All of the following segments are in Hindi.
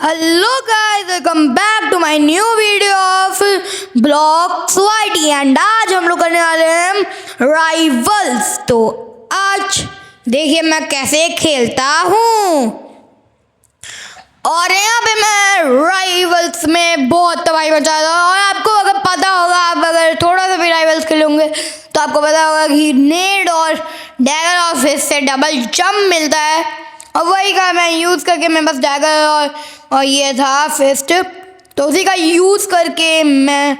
Hello guys, welcome back to my new video of Blocks YT and आज हम लोग करने वाले हैं राइवल्स। तो आज देखिए मैं कैसे खेलता हूँ और यहाँ पे मैं राइवल्स में बहुत तबाही मचा रहा हूँ। और आपको अगर पता होगा, आप अगर थोड़ा सा भी राइवल्स खेलोगे तो आपको पता होगा कि नेड और डैगर और फिस्ट से डबल जंप मिलता है और वही का मैं यूज़ करके मैं बस डैगर और ये था फिस्ट, तो उसी का यूज़ करके मैं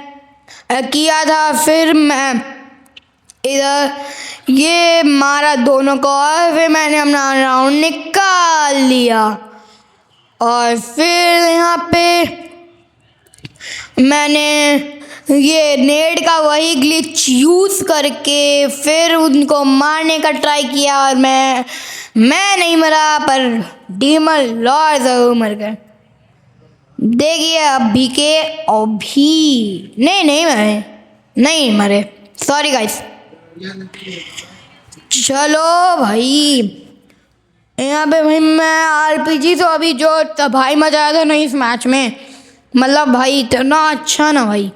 किया था। फिर मैं इधर ये मारा दोनों को और फिर मैंने अपना राउंड निकाल लिया। और फिर यहाँ पे मैंने ये नेड का वही ग्लिच यूज़ करके फिर उनको मारने का ट्राई किया और मैं नहीं मरा, पर डीमन लॉर्ड ज़रूर मर गए। देखिए अभी के अभी नहीं मरे, सॉरी गाइस। चलो भाई यहाँ पे भाई मैं आरपीजी तो अभी जो तबाही मचाया था ना इस मैच में, मतलब भाई इतना अच्छा ना भाई।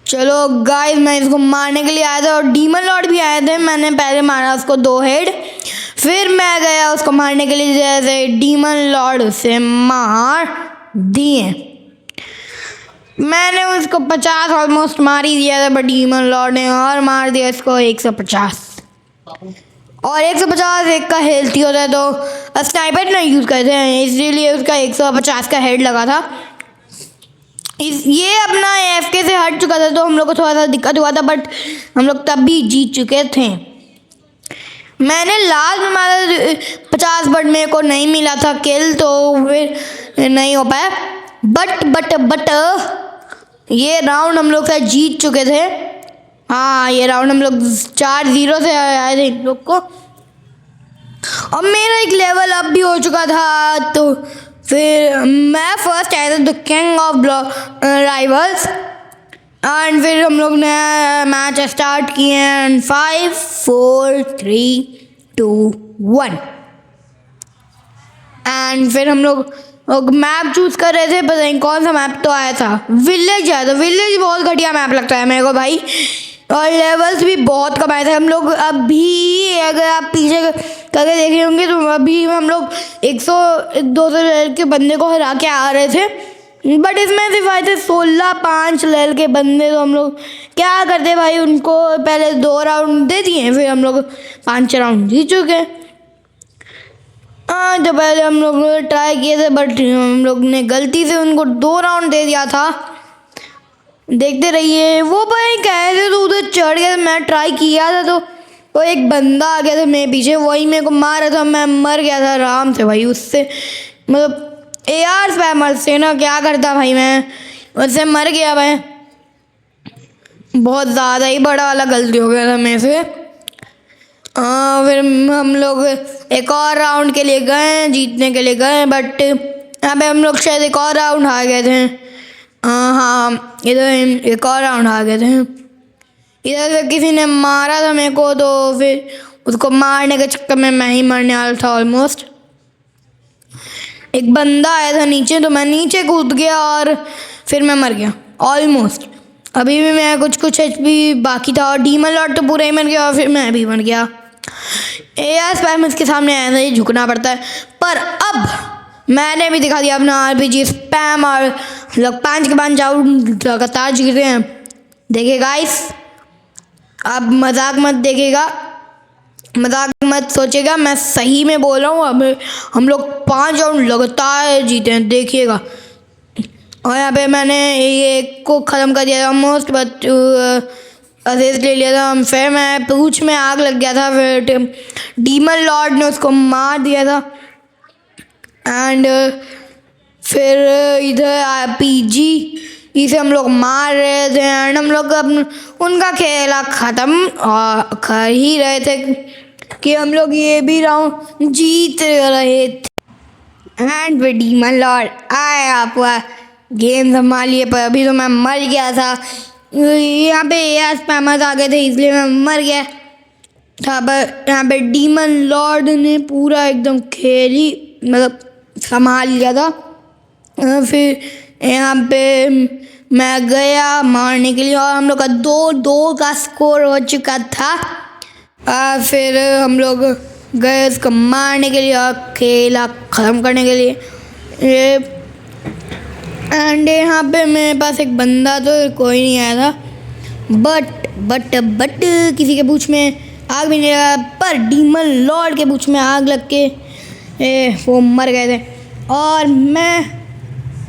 चलो गाइस मैं इसको मारने के लिए आया था और डीमन लॉर्ड भी आए थे। मैंने पहले मारा उसको 2 हेड, फिर मैं गया उसको मारने के लिए, जैसे डीमन लॉर्ड उसे मार दिए। मैंने उसको 50 ऑलमोस्ट मार ही दिया था, बट डीमन लॉर्ड ने और मार दिया इसको 150। और 150 एक का हेल्थ ही होता है, तो स्नाइपर नहीं यूज़ करते हैं, इसलिए उसका 150 का हेड लगा था। ये अपना एफके से हट चुका था तो हम लोग को थोड़ा सा दिक्कत हुआ था, बट हम लोग तब भी जीत चुके थे। मैंने लास्ट में मारा 50, बट मेरे को नहीं मिला था किल, तो फिर नहीं हो पाया। बट ये राउंड हम लोग शायद जीत चुके थे। हाँ, ये राउंड हम लोग 4-0 से आए थे इन लोग को और मेरा एक लेवल अप भी हो चुका था। तो फिर मैं फर्स्ट आया था the king of rivals and फिर हम लोग ने मैच स्टार्ट किए एंड 5 4 3 2 1 एंड फिर हम लोग मैप चूज कर रहे थे, पता नहीं कौन सा मैप तो आया था, विलेज आया था। विलेज बहुत घटिया मैप लगता है मेरे को भाई, और लेवल्स भी बहुत कम आए थे। हम लोग अभी अगर आप पीछे करके देखे होंगे तो अभी हम लोग 100-200 लेवल के बंदे को हरा के आ रहे थे, बट इसमें सिर्फ आए थे 16-5 लेवल के बंदे। तो हम लोग क्या करते भाई, उनको पहले 2 राउंड दे दिए, फिर हम लोग 5 राउंड जीत चुके। हाँ, तो पहले हम लोग ट्राई किए थे, बट हम लोग ने गलती से उनको 2 राउंड दे दिया था। देखते रहिए। वो भाई कैसे तो उधर चढ़ गया, मैं ट्राई किया था तो वो एक बंदा आ गया था मेरे पीछे, वही मेरे को मारा था, मैं मर गया था आराम से भाई उससे। मतलब AR स्पैमर से ना क्या करता भाई, मैं उससे मर गया भाई। बहुत ज़्यादा ही बड़ा वाला गलती हो गया था मेरे से। फिर हम लोग एक और राउंड के लिए गए, जीतने के लिए गए, बट यहाँ पे हम लोग शायद एक और राउंड हार गए थे। हाँ, इधर एक और राउंड आ गए थे। इधर से किसी ने मारा था मेरे को, तो फिर उसको मारने के चक्कर में मैं ही मरने वाला था ऑलमोस्ट। एक बंदा आया था नीचे, तो मैं नीचे कूद गया और फिर मैं मर गया ऑलमोस्ट। अभी भी मैं कुछ HP बाकी था और डीमन लॉर्ड तो पूरा ही मर गया और फिर मैं भी मर गया। AR स्पैमर्स के सामने ऐसे ही झुकना पड़ता है, पर अब मैंने भी दिखा दिया अपना RPG स्पैम और लोग 5 के 5 राउंड लगातार जीत रहे हैं। देखिए गाइस, अब मजाक मत सोचेगा, मैं सही में बोल रहा हूँ। अब हम लोग 5 राउंड लगातार जीते हैं, देखिएगा। और यहाँ पे मैंने एक को ख़त्म कर दिया था ऑलमोस्ट, बट असिस्ट ले लिया था। फिर मैं पूंछ में आग लग गया था, फिर डीमन लॉर्ड ने उसको मार दिया था एंड फिर इधर RPG इसे हम लोग मार रहे थे एंड हम लोग उनका खेला ख़त्म कर ही रहे थे कि हम लोग ये भी राउंड जीत रहे थे। एंड फिर डीमन लॉर्ड आया, पूरा गेम संभालिए, पर अभी तो मैं मर गया था। यहाँ पे AR स्पैमर्स आ गए थे इसलिए मैं मर गया था। पर यहाँ पे डीमन लॉर्ड ने पूरा एकदम खेली, मतलब संभाल लिया था। फिर यहाँ पे मैं गया मारने के लिए और हम लोग का 2-2 का स्कोर हो चुका था। फिर हम लोग गए उसको मारने के लिए और खेला ख़त्म करने के लिए। एंड यहाँ पे मेरे पास एक बंदा तो कोई नहीं आया था, बट किसी के पूँछ में आग भी नहीं लगा, पर डीमन लॉर्ड के पूँछ में आग लग के वो मर गए थे। और मैं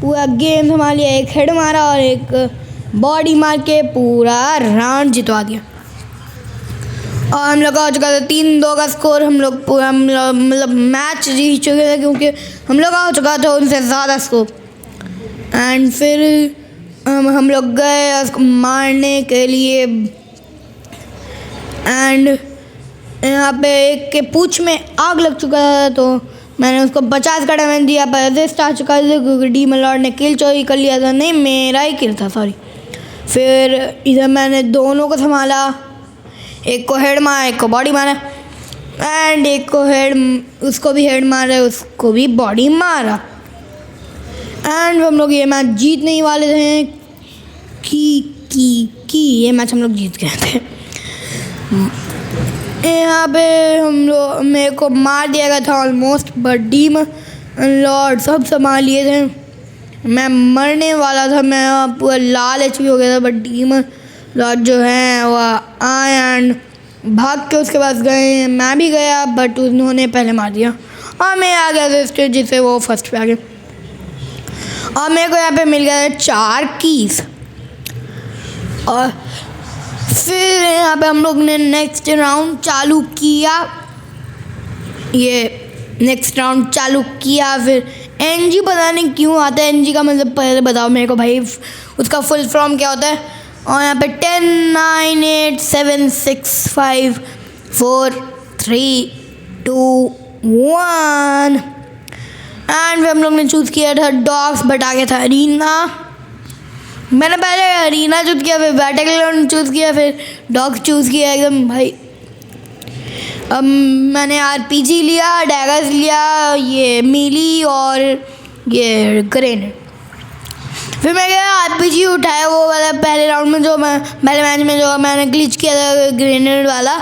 पूरा गेम संभाल लिया, एक हेड मारा और एक बॉडी मार के पूरा राउंड जितवा दिया। और हम लोग का हो चुका था 3-2 का स्कोर। हम लोग पूरा मतलब मैच जीत चुके थे क्योंकि हम लोग का हो चुका था उनसे ज़्यादा स्कोर। एंड फिर हम लोग गए उसको मारने के लिए। एंड यहाँ पे एक के पूँछ में आग लग चुका था तो मैंने उसको 50 का डैमेज दिया, पर रेस्ट आ चुका था क्योंकि डीमन लॉर्ड ने किल चोरी कर लिया था। नहीं, मेरा ही किल था, सॉरी। फिर इधर मैंने दोनों को संभाला, एक को हेड मारा, एक को बॉडी मारा। एंड एक को उसको भी हेड मारा, उसको भी बॉडी मारा। एंड हम लोग ये मैच जीतने ही वाले थे कि ये मैच हम लोग जीत गए थे। यहाँ पे मेरे को मार दिया गया था ऑलमोस्ट, बट डीमन लॉर्ड सब संभाल लिए थे। मैं मरने वाला था, मैं पूरा लाल एचपी हो गया था, बट डीमन लॉर्ड जो है वो आए एंड भाग के उसके पास गए। मैं भी गया बट उन्होंने पहले मार दिया और मैं आ गया था स्टेज जिससे वो फर्स्ट पे आ गए। और मेरे को यहाँ पे मिल गया था 4 कीज। और फिर यहाँ पे हम लोग ने नेक्स्ट राउंड चालू किया। फिर एनजी पता नहीं क्यों आता है, एनजी का मतलब पहले बताओ मेरे को भाई, उसका फुल फॉर्म क्या होता है। और यहाँ पे 10 9 8 7 6 5 4 3 2 1 एंड हम लोग ने चूज़ किया था डॉग्स, बट आगे था अरीना। मैंने पहले अरीना चूज़ किया, फिर बैटलग्राउंड चूज़ किया, फिर डॉग्स चूज़ किया एकदम भाई। अब मैंने आरपीजी लिया, डैगर्स लिया, ये मीली और ये ग्रेनेड। फिर मैं गया आरपीजी उठाया, वो वाला पहले राउंड में पहले मैच में जो मैंने ग्लिच किया था ग्रेनेड वाला,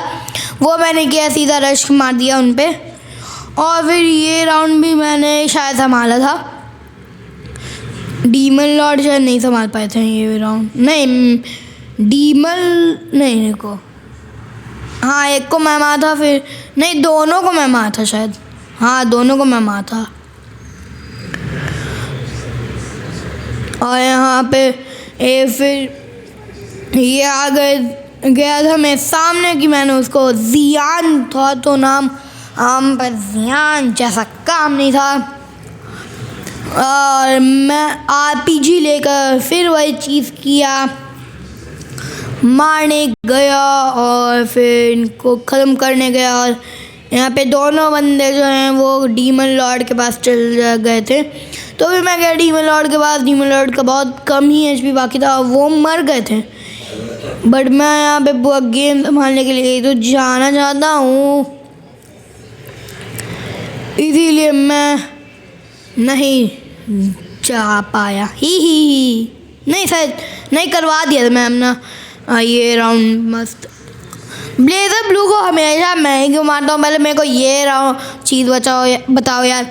वो मैंने किया, सीधा रश मार दिया उन पे। और फिर ये राउंड भी मैंने शायद संभाला था, डीमन लॉर्ड शायद नहीं संभाल पाए थे ये राउंड। नहीं, नहीं को हाँ, एक को मैं मारा था, फिर नहीं दोनों को मैं मारा था शायद, हाँ दोनों को मैं मारा था। और यहाँ पे फिर ये आ गया था मेरे सामने कि मैंने उसको जियान था तो नाम, पर जियान जैसा काम नहीं था। और मैं आरपीजी लेकर फिर वही चीज़ किया, मारने गया और फिर इनको ख़त्म करने गया। और यहाँ पे दोनों बंदे जो हैं वो डीमन लॉर्ड के पास चल गए थे, तो फिर मैं गया डीमन लॉर्ड के पास। डीमन लॉर्ड का बहुत कम ही एचपी बाकी था, वो मर गए थे। बट मैं यहाँ पे पूरा गेम संभालने के लिए तो जाना चाहता हूँ, इसीलिए मैं नहीं जा पाया ही। नहीं शायद नहीं करवा दिया था मैम ना ये राउंड। मस्त ब्लेजर ब्लू को हमेशा मैं ही क्यों मारता हूँ, पहले मेरे को ये राउंड चीज़ बताओ यार।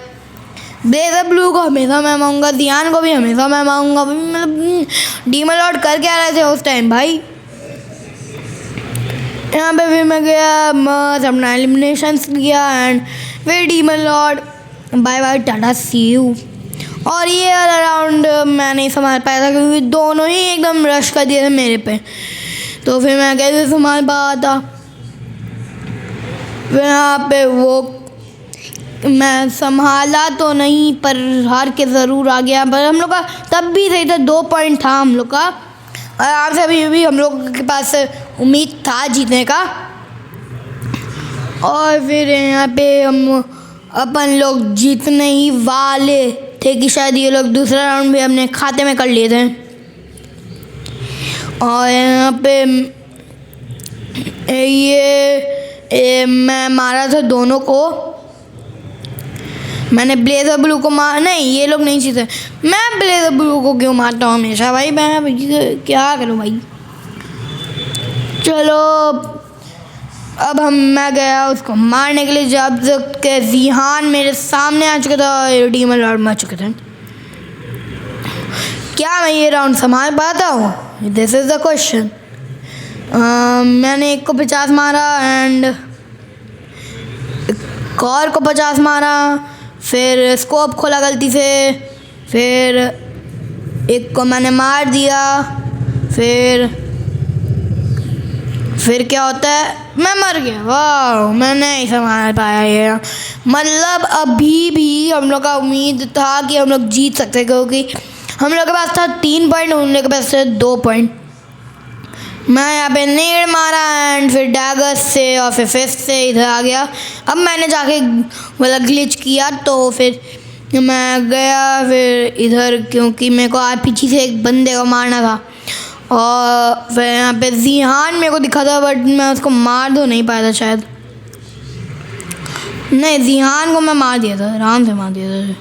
ब्लेजर ब्लू को हमेशा मैं मारूंगा, दियान को भी हमेशा मैं मारूंगा। मतलब डीमन लॉर्ड कर क्या रहे थे उस टाइम भाई। यहाँ पे फिर मैं गया, मस्त अपना एलिमिनेशन किया एंड फिर demon lord bye bye tata see you. और ये वाला राउंड मैं नहीं संभाल पाया था क्योंकि दोनों ही एकदम रश कर दिए थे मेरे पे, तो फिर मैं कैसे संभाल पाया था। फिर यहाँ पे वो मैं संभाला तो नहीं, पर हार के ज़रूर आ गया। पर हम लोग का तब भी सही था, 2 पॉइंट था हम लोग का, आराम से अभी भी हम लोग के पास उम्मीद था जीतने का। और फिर यहाँ पे हम अपन लोग जीतने ही वाले थे कि शायद ये लोग दूसरा राउंड भी अपने खाते में कर लिए थे। और यहाँ पे ये मैं मारा था दोनों को, मैंने ब्लेजर ब्लू को मार, नहीं ये लोग नहीं जीते, मैं ब्लेजर ब्लू को क्यों मारता हूँ हमेशा भाई, मैं क्या करूँ भाई। चलो अब मैं गया उसको मारने के लिए, जब तक के ज़िहान मेरे सामने आ चुका था, डीमन लॉर्ड मर चुके थे। क्या मैं ये राउंड संभाल पाता हूँ? This is the question. मैंने एक को 50 मारा एंड कॉर को 50 मारा, फिर स्कोप खोला गलती से, फिर एक को मैंने मार दिया, फिर क्या होता है, मैं मर गया। वाह, मैं नहीं संभाल पाया ये। मतलब अभी भी हम लोग का उम्मीद था कि हम लोग जीत सकते, क्योंकि हम लोग के पास था 3 पॉइंट, उन लोग के पास था 2 पॉइंट। मैं यहाँ पे नेड मारा एंड फिर डैगर से और फिर फिस्ट से इधर आ गया। अब मैंने जाके मतलब ग्लिच किया, तो फिर मैं गया फिर इधर, क्योंकि मेरे को आरपीजी से एक बंदे को मारना था, और फिर यहाँ पे ज़िहान मेरे को दिखा था, बट मैं उसको मार तो नहीं पाया था शायद। नहीं, ज़िहान को मैं मार दिया था, आराम से मार दिया था।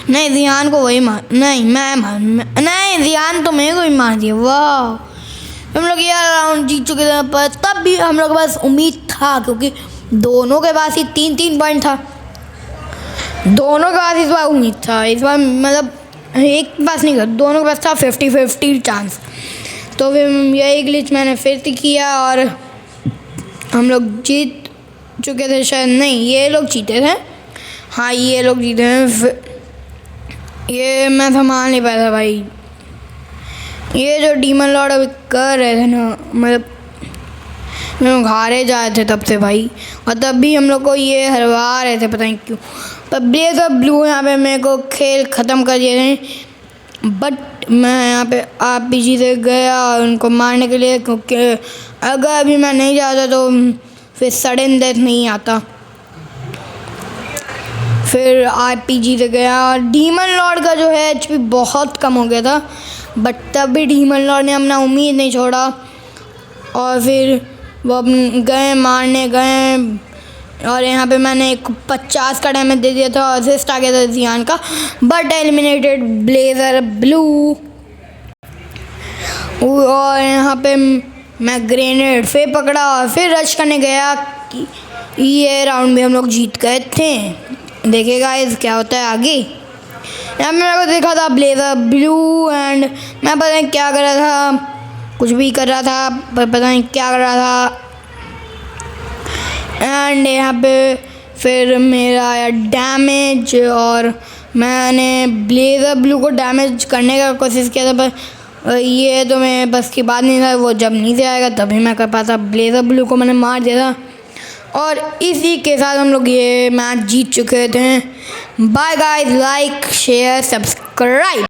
नहीं, ज़िहान को वही मार, नहीं नहीं, ज़िहान तो मेरे को ही मार दिया। वाह, हम लोग ये राउंड जीत चुके थे, पर तब भी हम लोग के पास उम्मीद था, क्योंकि दोनों के पास ही 3-3 पॉइंट था। दोनों के पास इस बार उम्मीद था, इस बार मतलब एक के पास नहीं था, दोनों के पास था 50-50 चांस। तो फिर यही ग्लिच मैंने फिर से किया और हम लोग जीत चुके थे शायद। नहीं, ये लोग जीते थे, हाँ ये लोग जीते हैं। ये मैं संभाल नहीं पाया था भाई। ये जो डीमन लॉर्ड अभी कर रहे थे ना, मतलब हम लोग हारे जा रहे थे तब से भाई, और तब भी हम लोग को ये हरवा रहे थे, पता नहीं क्यों। पर ब्लेजर ब्लू यहाँ पे मेरे को खेल ख़त्म कर दिए थे, बट मैं यहाँ पे आरपीजी से गया उनको मारने के लिए, क्योंकि अगर अभी मैं नहीं जाता तो फिर सडन डेथ नहीं आता। फिर आरपीजी से गया और डीमन लॉर्ड का जो है एचपी बहुत कम हो गया था, बट तब भी डीमन लॉर्ड ने अपना उम्मीद नहीं छोड़ा, और फिर वो गए मारने गए, और यहाँ पे मैंने एक 50 का डैमेज दे दिया था, असिस्ट आ गया था ज़िहान का, बट एलिमिनेटेड ब्लेजर ब्लू। और यहाँ पे मैं ग्रेनेड फिर पकड़ा और फिर रश करने गया कि ये राउंड भी हम लोग जीत गए थे। देखिए गाइस क्या होता है आगे। यहाँ मेरे को देखा था ब्लेजर ब्लू एंड मैं पता नहीं क्या कर रहा था, कुछ भी कर रहा था, पर पता नहीं क्या कर रहा था। एंड यहाँ पे फिर मेरा आया डैमेज, और मैंने ब्लेजर ब्लू को डैमेज करने का कोशिश किया था, पर ये तो मैं बस की बात नहीं था। वो जब नीचे आएगा तभी मैं कर पाता। ब्लेजर ब्लू को मैंने मार दिया था, और इसी के साथ हम लोग ये मैच जीत चुके थे। Bye guys, like share subscribe.